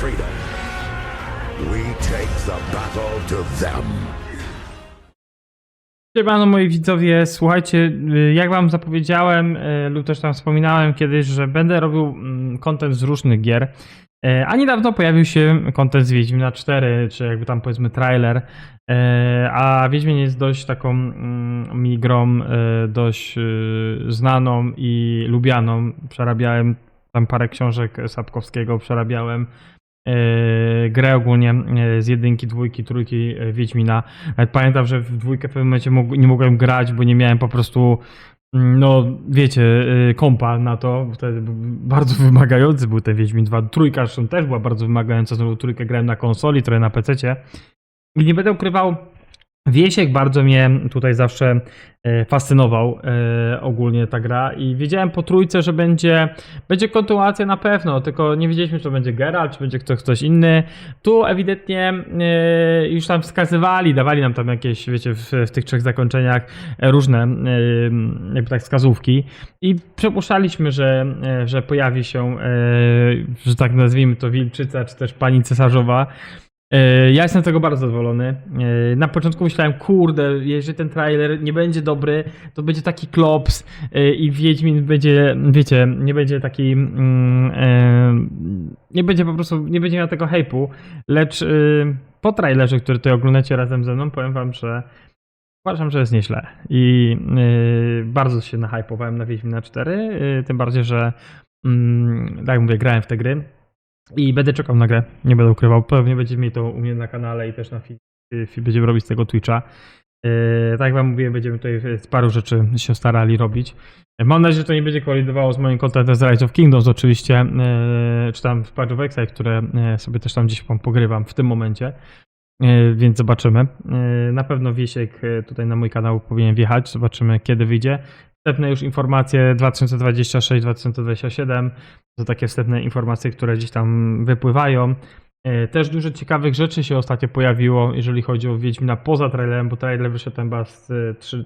freedom. We take the battle to them. Siemano moi widzowie, słuchajcie, jak wam zapowiedziałem lub też tam wspominałem kiedyś, że będę robił content z różnych gier, a niedawno pojawił się content z Wiedźmina 4, czy jakby tam powiedzmy trailer, a Wiedźmin jest dość taką mi grą dość znaną i lubianą. Przerabiałem tam parę książek Sapkowskiego, przerabiałem grę ogólnie z jedynki, dwójki, trójki Wiedźmina. Nawet pamiętam, że w dwójkę w pewnym momencie nie mogłem grać, bo nie miałem po prostu, no wiecie, kompa na to. Wtedy bardzo wymagający był ten Wiedźmin 2. Trójka zresztą też była bardzo wymagająca, znowu trójkę grałem na konsoli, trochę na PC-cie. I nie będę ukrywał, Wiesiek bardzo mnie tutaj zawsze fascynował ogólnie ta gra i wiedziałem po trójce, że będzie kontynuacja na pewno, tylko nie wiedzieliśmy, czy to będzie Geralt, czy będzie ktoś inny. Tu ewidentnie już tam wskazywali, dawali nam tam jakieś, wiecie, w tych trzech zakończeniach różne jakby tak wskazówki i przypuszczaliśmy, że pojawi się, że tak nazwijmy to, wilczyca, czy też pani cesarzowa. Ja jestem z tego bardzo zadowolony. Na początku myślałem, kurde, jeżeli ten trailer nie będzie dobry, to będzie taki klops i Wiedźmin będzie, wiecie, nie będzie taki, nie będzie po prostu, nie będzie miał tego hype'u, lecz po trailerze, który tutaj oglądacie razem ze mną, powiem wam, że uważam, że jest nieźle i bardzo się nahypowałem na Wiedźmina 4, tym bardziej, że tak jak mówię, grałem w te gry. I będę czekał na grę, nie będę ukrywał. Pewnie będziecie mieli to u mnie na kanale i też na będziemy robić z tego Twitcha. Tak jak wam mówiłem, będziemy tutaj z paru rzeczy się starali robić. Mam nadzieję, że to nie będzie kolidowało z moim contentem z Rise of Kingdoms oczywiście, czy tam w Page of Exile, które sobie też tam gdzieś pogrywam w tym momencie. Więc zobaczymy. Na pewno Wiesiek tutaj na mój kanał powinien wjechać. Zobaczymy, kiedy wyjdzie. Wstępne już informacje 2026-2027. To takie wstępne informacje, które gdzieś tam wypływają. Też dużo ciekawych rzeczy się ostatnio pojawiło, jeżeli chodzi o Wiedźmina poza trailerem, bo trailer wyszedł tam chyba z 3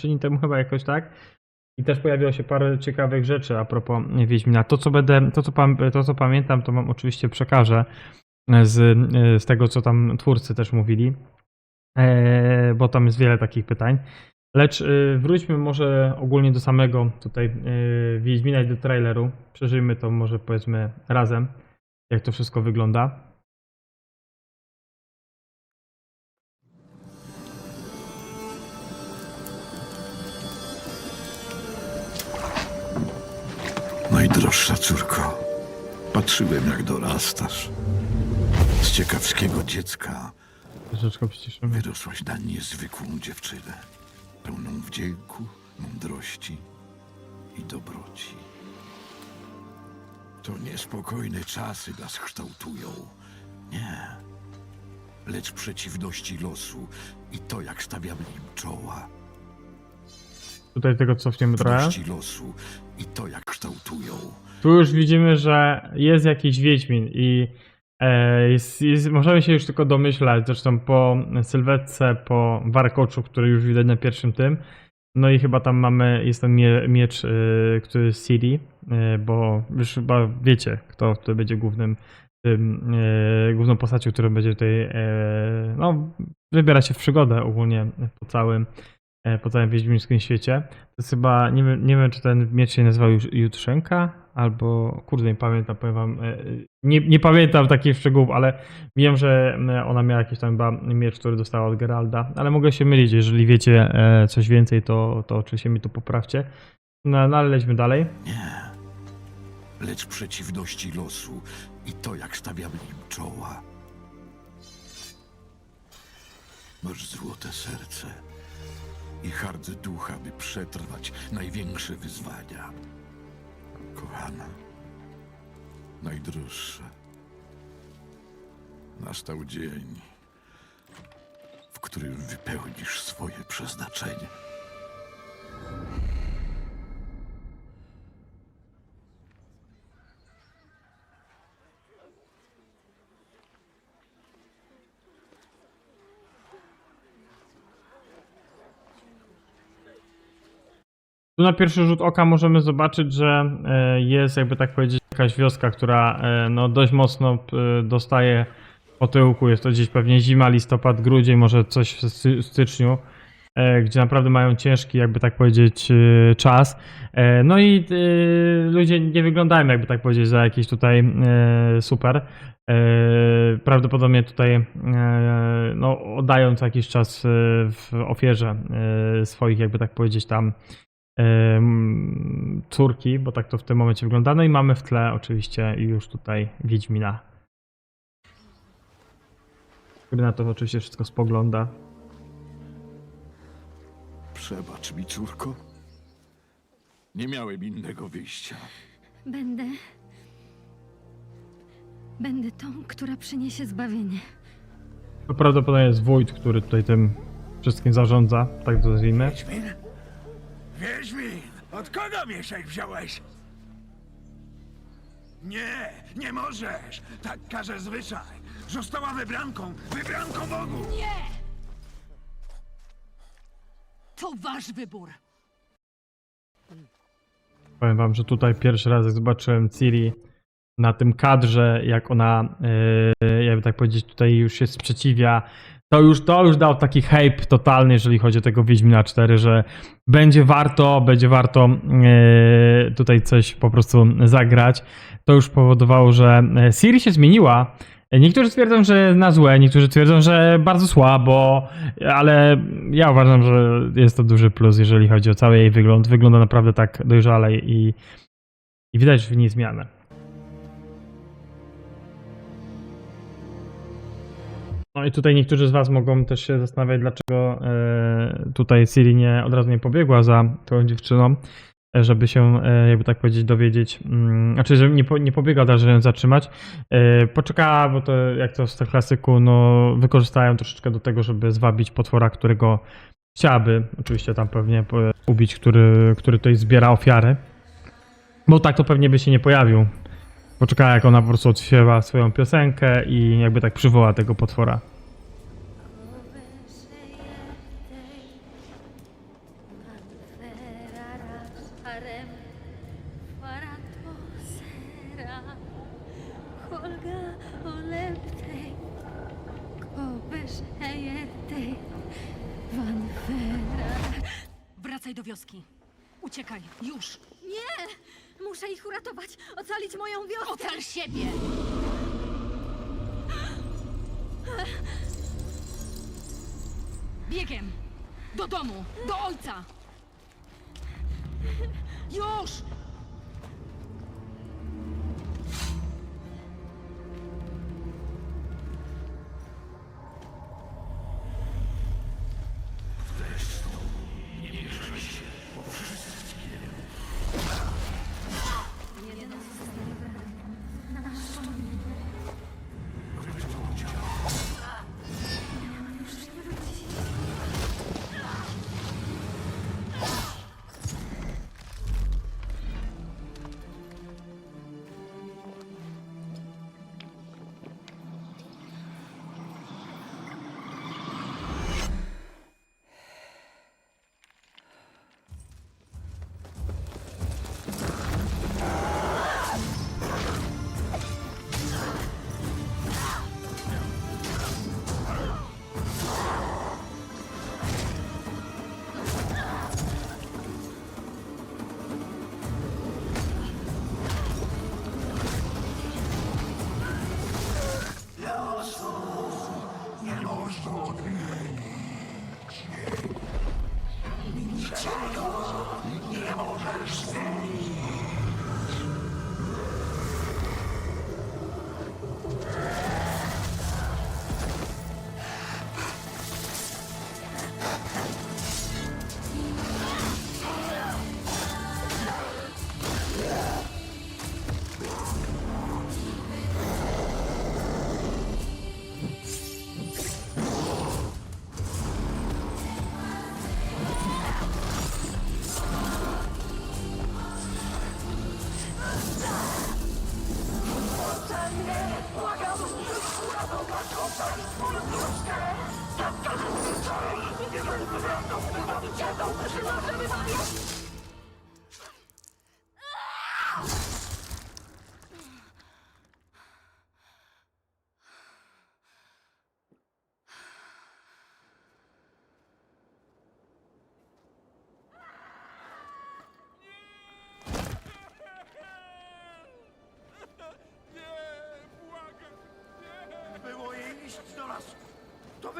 dni temu chyba jakoś tak. I też pojawiło się parę ciekawych rzeczy a propos Wiedźmina. To co pamiętam, to wam oczywiście przekażę z tego, co tam twórcy też mówili, bo tam jest wiele takich pytań. Lecz wróćmy może ogólnie do samego tutaj Wiedźmina i do traileru. Przeżyjmy to może powiedzmy razem, jak to wszystko wygląda. Najdroższa córko, patrzyłem jak dorastasz. Z ciekawskiego dziecka Troszeczkę przyciszymy. wyrosłaś na niezwykłą dziewczynę, pełną wdzięku, mądrości i dobroci. To niespokojne czasy nas kształtują. Nie, lecz przeciwności losu i to, jak stawiamy im czoła. Tutaj tego cofniemy trochę. Przeciwności losu i to, jak kształtują. Tu już widzimy, że jest jakiś Wiedźmin i możemy się już tylko domyślać, zresztą po sylwetce, po warkoczu, który już widać na pierwszym tym. No i chyba tam jest ten miecz, który jest Ciri, bo już chyba wiecie, kto tutaj będzie główną postacią, która będzie tutaj, no, wybiera się w przygodę ogólnie po całym wiedźmińskim świecie. To jest chyba, nie wiem czy ten miecz się nazywał Jutrzenka, albo, kurde, nie pamiętam, powiem wam, nie pamiętam takich szczegółów, ale wiem, że ona miała jakiś tam chyba miecz, który dostała od Geralda, ale mogę się mylić, jeżeli wiecie coś więcej, to oczywiście mi tu poprawcie. No ale lećmy dalej. Nie, lecz przeciwności losu i to, jak stawiamy im czoła. Masz złote serce i hardzy ducha, by przetrwać największe wyzwania. Kochana, najdroższa, nastał dzień, w którym wypełnisz swoje przeznaczenie. Tu na pierwszy rzut oka możemy zobaczyć, że jest, jakby tak powiedzieć, jakaś wioska, która no dość mocno dostaje po tyłku. Jest to gdzieś pewnie zima, listopad, grudzień, może coś w styczniu, gdzie naprawdę mają ciężki, jakby tak powiedzieć, czas. No i ludzie nie wyglądają, jakby tak powiedzieć, za jakieś tutaj super. Prawdopodobnie tutaj no, oddają co jakiś czas w ofierze swoich, jakby tak powiedzieć, tam córki, bo tak to w tym momencie wygląda. No i mamy w tle oczywiście już tutaj Wiedźmina, który na to oczywiście wszystko spogląda. Przebacz mi, córko. Nie miałem innego wyjścia. Będę tą, która przyniesie zbawienie. To prawdopodobnie jest wójt, który tutaj tym wszystkim zarządza, tak to nazwijmy. Wiedźmin? Wiedźmin! Od kogo mieszek wziąłeś? Nie możesz! Tak każe zwyczaj. Została wybranką Bogu! To wasz wybór. Powiem wam, że tutaj pierwszy raz jak zobaczyłem Ciri na tym kadrze, jak ona, jakby tak powiedzieć, tutaj już się sprzeciwia, to już dał taki hype totalny, jeżeli chodzi o tego Wiedźmina 4, że będzie warto tutaj coś po prostu zagrać. To już powodowało, że Ciri się zmieniła. Niektórzy twierdzą, że na złe, niektórzy twierdzą, że bardzo słabo, ale ja uważam, że jest to duży plus, jeżeli chodzi o cały jej wygląd. Wygląda naprawdę tak dojrzale i widać w niej zmianę. No i tutaj niektórzy z was mogą też się zastanawiać, dlaczego tutaj Ciri od razu nie pobiegła za tą dziewczyną, żeby się, jakby tak powiedzieć, dowiedzieć, znaczy, że nie pobiegła od razu, żeby ją zatrzymać. Poczekała, bo to jak to w tym klasyku, no wykorzystają troszeczkę do tego, żeby zwabić potwora, którego chciałaby, oczywiście tam pewnie ubić, który tutaj zbiera ofiary. Bo tak to pewnie by się nie pojawił. Poczekała, jak ona po prostu odśpiewa swoją piosenkę i jakby tak przywoła tego potwora. Wracaj do wioski. Uciekaj, już. Nie! Muszę ich uratować! Ocalić moją wioskę! Ocal siebie! Biegiem! Do domu! Do ojca! Już!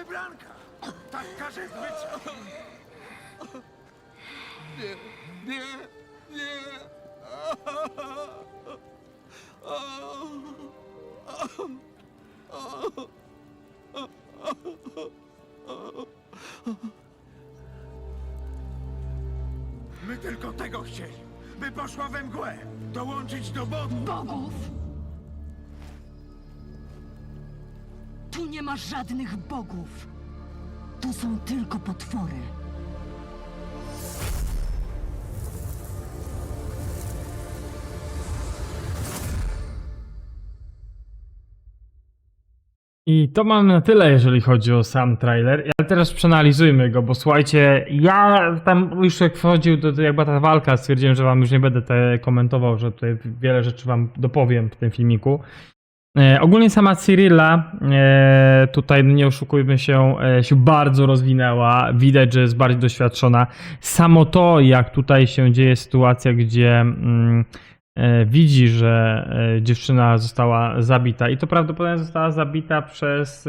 wybranka. Tak każe zwyczaj. My tylko tego chcieli, by poszła we mgłę, dołączyć do bogów. Bogów! Tu nie ma żadnych bogów. Tu są tylko potwory. I to mam na tyle, jeżeli chodzi o sam trailer, ale teraz przeanalizujmy go, bo słuchajcie, ja tam już jak wchodził jak była ta walka, stwierdziłem, że wam już nie będę komentował, że tutaj wiele rzeczy wam dopowiem w tym filmiku. Ogólnie sama Cyrilla, tutaj nie oszukujmy się bardzo rozwinęła, widać, że jest bardziej doświadczona. Samo to, jak tutaj się dzieje sytuacja, gdzie widzi, że dziewczyna została zabita i to prawdopodobnie została zabita przez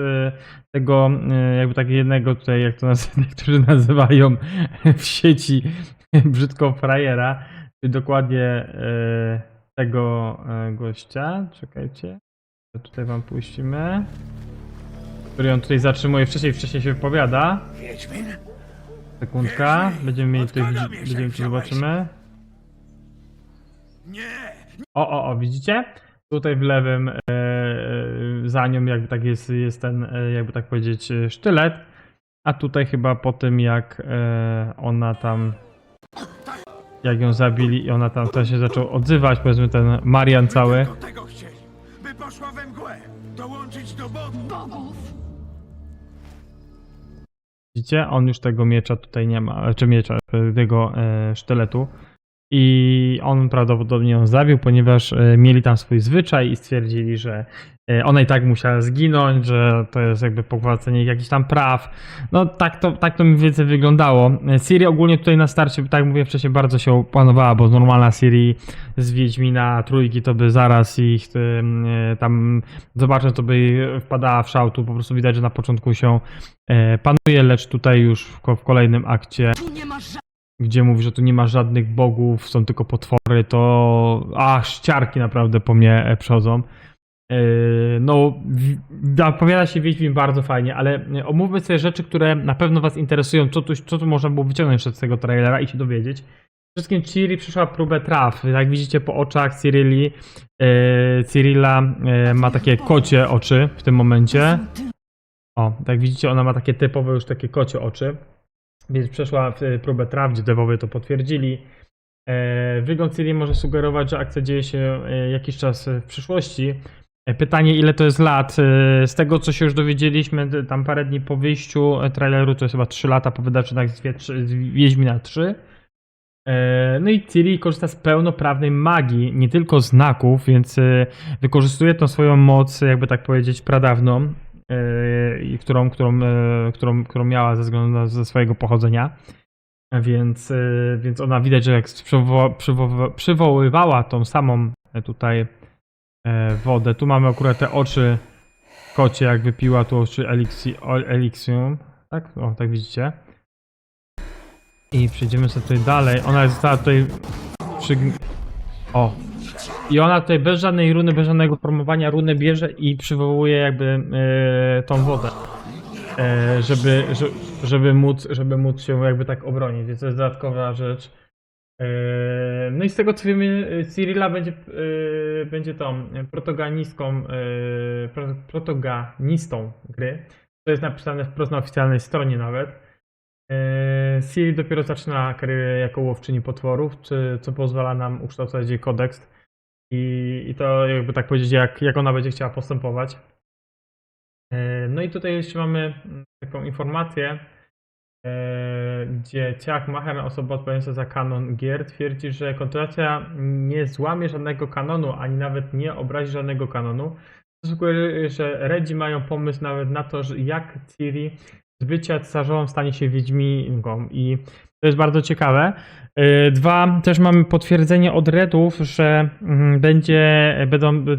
tego jakby tak jednego tutaj, jak to niektórzy nazywają w sieci brzydko frajera, czyli dokładnie tego gościa, czekajcie, tutaj wam puścimy, który on tutaj zatrzymuje, wcześniej się wypowiada. Wiedźmin? Sekundka, będziemy mieli tutaj, Od kogo będziemy tu zobaczymy. Nie! O, widzicie? Tutaj w lewym za nią jakby tak jest ten, jakby tak powiedzieć, sztylet. A tutaj chyba po tym jak ona tam, jak ją zabili i ona tam też się zaczął odzywać, powiedzmy ten Marian cały. Tylko tego chcieli, by poszła we mgłę, dołączyć do bogów. Bogów! Widzicie? On już tego miecza tutaj nie ma, czy miecza, tego sztyletu. I on prawdopodobnie ją zabił, ponieważ mieli tam swój zwyczaj i stwierdzili, że ona i tak musiała zginąć, że to jest jakby pogwałcenie jakichś tam praw. No tak to mniej więcej wyglądało. Ciri ogólnie tutaj na starcie, tak jak mówiłem wcześniej, bardzo się opanowała, bo normalna Ciri z Wiedźmina trójki to by zaraz ich tam zobacząc, to by wpadała w szał. Tu po prostu widać, że na początku się panuje, lecz tutaj już w kolejnym akcie, Tu nie ma gdzie mówi, że tu nie ma żadnych bogów, są tylko potwory, to ściarki naprawdę po mnie przechodzą. No, opowiada się Wiedźmin bardzo fajnie, ale omówmy sobie rzeczy, które na pewno was interesują, co tu można było wyciągnąć z tego trailera i się dowiedzieć. Przede wszystkim Ciri przeszła próbę traw. Jak widzicie po oczach Cyrilli, Cyrilla ma takie kocie oczy w tym momencie. O, tak widzicie, ona ma takie typowe już takie kocie oczy. Więc przeszła próbę traw, gdzie dewowie to potwierdzili. Wygląd Ciri może sugerować, że akcja dzieje się jakiś czas w przyszłości. Pytanie, ile to jest lat? Z tego, co się już dowiedzieliśmy, tam parę dni po wyjściu traileru, to jest chyba 3 lata po wydarzeniach z Wiedźmina 3. No i Ciri korzysta z pełnoprawnej magii, nie tylko znaków, więc wykorzystuje tą swoją moc, jakby tak powiedzieć, pradawną, i którą miała ze względu ze swojego pochodzenia. Więc ona widać, że jak przywoływała tą samą tutaj wodę. Tu mamy akurat te oczy kocie, jak wypiła tu oczy eliksium. Tak? O, tak widzicie. I przejdziemy sobie tutaj dalej. Ona została tutaj O! I ona tutaj bez żadnej runy, bez żadnego promowania runy bierze i przywołuje jakby tą wodę. Żeby móc się jakby tak obronić, więc to jest dodatkowa rzecz. No i z tego co wiemy, Cyrilla będzie tą protagonistą gry. To jest napisane wprost na oficjalnej stronie nawet. Ciri dopiero zaczyna karierę jako łowczyni potworów, co pozwala nam ukształtować jej kodeks. I to jakby tak powiedzieć, jak ona będzie chciała postępować. No i tutaj jeszcze mamy taką informację, gdzie Ciachmacher, osoba odpowiedzialna za kanon gier, twierdzi, że kontynuacja nie złamie żadnego kanonu, ani nawet nie obrazi żadnego kanonu. To sugeruje, że Redzi mają pomysł nawet na to, że jak Ciri bycia cesarzową stanie się wiedźminką i to jest bardzo ciekawe. Dwa, też mamy potwierdzenie od Redów, że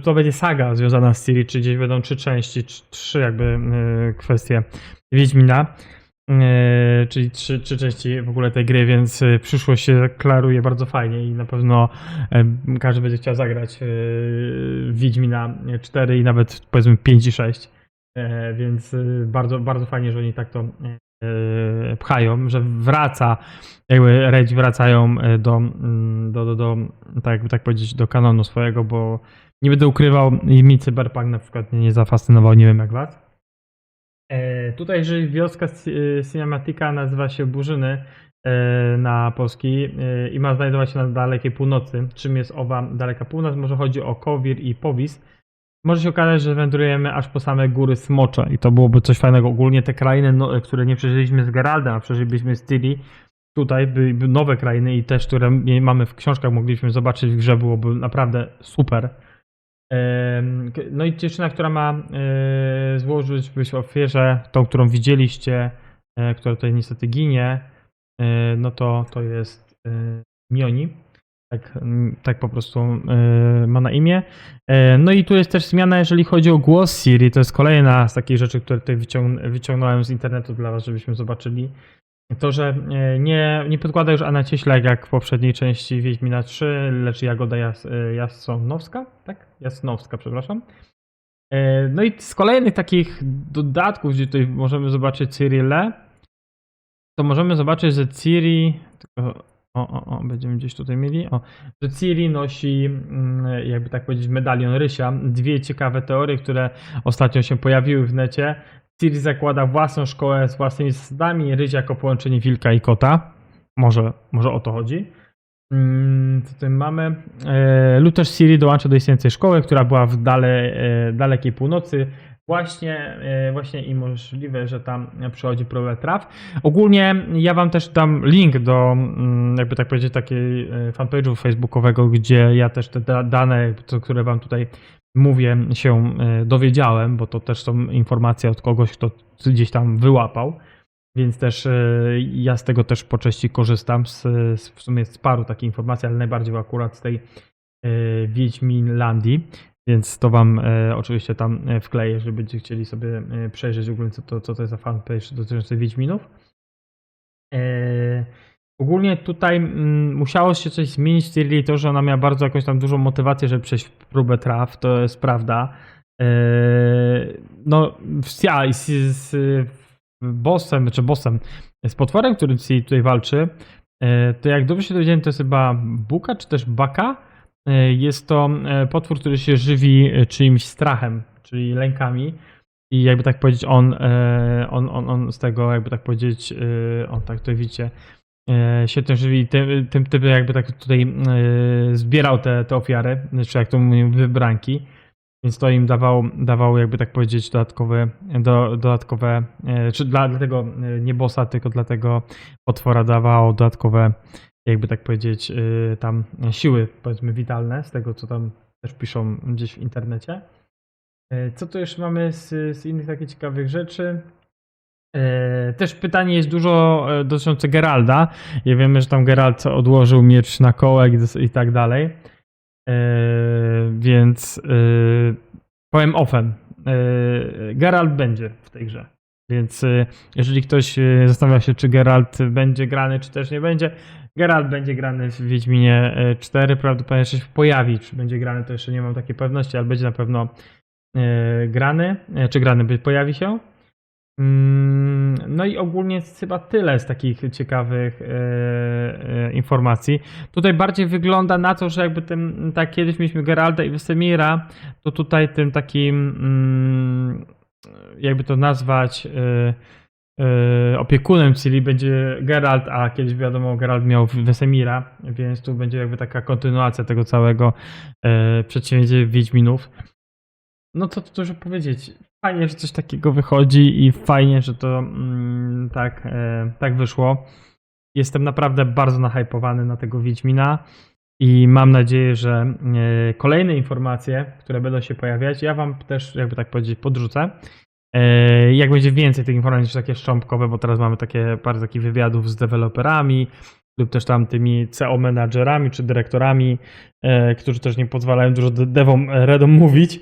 to będzie saga związana z Ciri, czy gdzieś będą 3 części, 3 jakby kwestie Wiedźmina, czyli 3 części w ogóle tej gry, więc przyszłość się klaruje bardzo fajnie i na pewno każdy będzie chciał zagrać Wiedźmina 4 i nawet powiedzmy 5 i 6, więc bardzo, bardzo fajnie, że oni tak to pchają, że jakby Redzi wracają do tak jakby tak powiedzieć, do kanonu swojego, bo nie będę ukrywał, mi Cyberpunk na przykład nie zafascynował, nie wiem jak was. Tutaj, jeżeli wioska Cinematica nazywa się Burzyny na polski i ma znajdować się na dalekiej północy. Czym jest owa daleka północ? Może chodzi o Kowir i Powis. Może się okazać, że wędrujemy aż po same góry Smocze i to byłoby coś fajnego. Ogólnie te krainy, które nie przeżyliśmy z Geraldem, a przeżylibyśmy z Ciri, tutaj były nowe krainy i też, które mamy w książkach, mogliśmy zobaczyć w grze, byłoby naprawdę super. No i dziewczyna, która ma złożyć być ofierze, tą, którą widzieliście, która tutaj niestety ginie, no to jest Mioni. Tak po prostu ma na imię. No i tu jest też zmiana, jeżeli chodzi o głos Ciri. To jest kolejna z takich rzeczy, które tutaj wyciągnąłem z internetu dla was, żebyśmy zobaczyli. To, że nie podkłada już Anna Cieślak jak w poprzedniej części Wiedźmina 3, lecz Jagoda Jasnowska, tak? Jasnowska, przepraszam. No i z kolejnych takich dodatków, gdzie tutaj możemy zobaczyć Cyrillę, to możemy zobaczyć, że Ciri, będziemy gdzieś tutaj mieli, że Ciri nosi, jakby tak powiedzieć, medalion Rysia. Dwie ciekawe teorie, które ostatnio się pojawiły w necie. Ciri zakłada własną szkołę z własnymi zasadami, Ryś jako połączenie wilka i kota. Może o to chodzi. Co tutaj mamy? Lud też Ciri dołącza do istniejącej szkoły, która była w dalekiej północy. Właśnie i możliwe, że tam przychodzi próbę traw. Ogólnie ja wam też dam link do, jakby tak powiedzieć, takiej fanpage'u facebookowego, gdzie ja też te dane, które wam tutaj mówię, się dowiedziałem, bo to też są informacje od kogoś, kto gdzieś tam wyłapał, więc też ja z tego też po części korzystam, w sumie z paru takich informacji, ale najbardziej akurat z tej Wiedźminlandii, więc to wam oczywiście tam wkleję, jeżeli będziecie chcieli sobie przejrzeć ogólnie co to jest za fanpage dotyczący Wiedźminów. Ogólnie tutaj musiało się coś zmienić w Ciri, to, że ona miała bardzo jakąś tam dużą motywację, żeby przejść próbę traw, to jest prawda. No, ja z bossem, z potworem, który tutaj walczy, to jak dobrze się dowiedziałem, to jest chyba Buka, czy też Baka. Jest to potwór, który się żywi czyimś strachem, czyli lękami. I jakby tak powiedzieć, on z tego, jakby tak powiedzieć, on tak tutaj widzicie, się tym żywi, tym jakby tak tutaj zbierał te ofiary, czy jak to mówią, wybranki. Więc to im dawało jakby tak powiedzieć dodatkowe, czy dla tego nie bossa, tylko dla tego potwora dawało dodatkowe, jakby tak powiedzieć, tam siły, powiedzmy, witalne, z tego co tam też piszą gdzieś w internecie. Co tu jeszcze mamy z innych takich ciekawych rzeczy? Też pytanie jest dużo dotyczące Geralda. Ja wiemy, że tam Geralt odłożył miecz na kołek i tak dalej. Więc powiem offen. Geralt będzie w tej grze. Więc jeżeli ktoś zastanawia się, czy Geralt będzie grany, czy też nie będzie, Geralt będzie grany w Wiedźminie 4. Prawdopodobnie jeszcze się pojawi. Czy będzie grany, to jeszcze nie mam takiej pewności, ale będzie na pewno grany. Czy grany pojawi się. No i ogólnie chyba tyle z takich ciekawych informacji. Tutaj bardziej wygląda na to, że jakby tak kiedyś mieliśmy Geralda i Wesemira, to tutaj tym takim, jakby to nazwać, opiekunem Ciri będzie Geralt, a kiedyś wiadomo Geralt miał Wesemira, więc tu będzie jakby taka kontynuacja tego całego przedsięwzięcia Wiedźminów. No co tu dużo powiedzieć. Fajnie, że coś takiego wychodzi i fajnie, że to tak wyszło. Jestem naprawdę bardzo nahypowany na tego Wiedźmina i mam nadzieję, że kolejne informacje, które będą się pojawiać, ja wam też, jakby tak powiedzieć, podrzucę. Jak będzie więcej tych informacji niż takie szczątkowe, bo teraz mamy takie parę takich wywiadów z deweloperami lub też tam tymi CO menadżerami czy dyrektorami, którzy też nie pozwalają dużo devom, redom mówić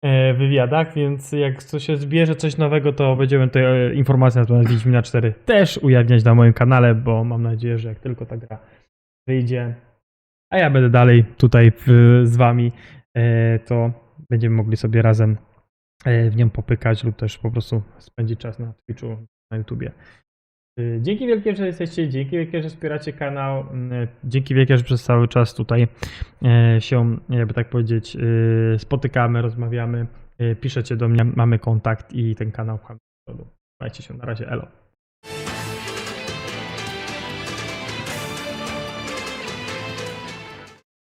w wywiadach, więc jak coś się zbierze coś nowego, to będziemy te informacje na temat Wiedźmina 4 też ujawniać na moim kanale, bo mam nadzieję, że jak tylko ta gra wyjdzie, a ja będę dalej tutaj z wami, to będziemy mogli sobie razem w nią popykać lub też po prostu spędzić czas na Twitchu, na YouTubie. Dzięki wielkie, że jesteście, dzięki wielkie, że wspieracie kanał, dzięki wielkie, że przez cały czas tutaj się, jakby tak powiedzieć, spotykamy, rozmawiamy, piszecie do mnie, mamy kontakt i ten kanał pchamy do przodu. Trzymajcie się, na razie, elo.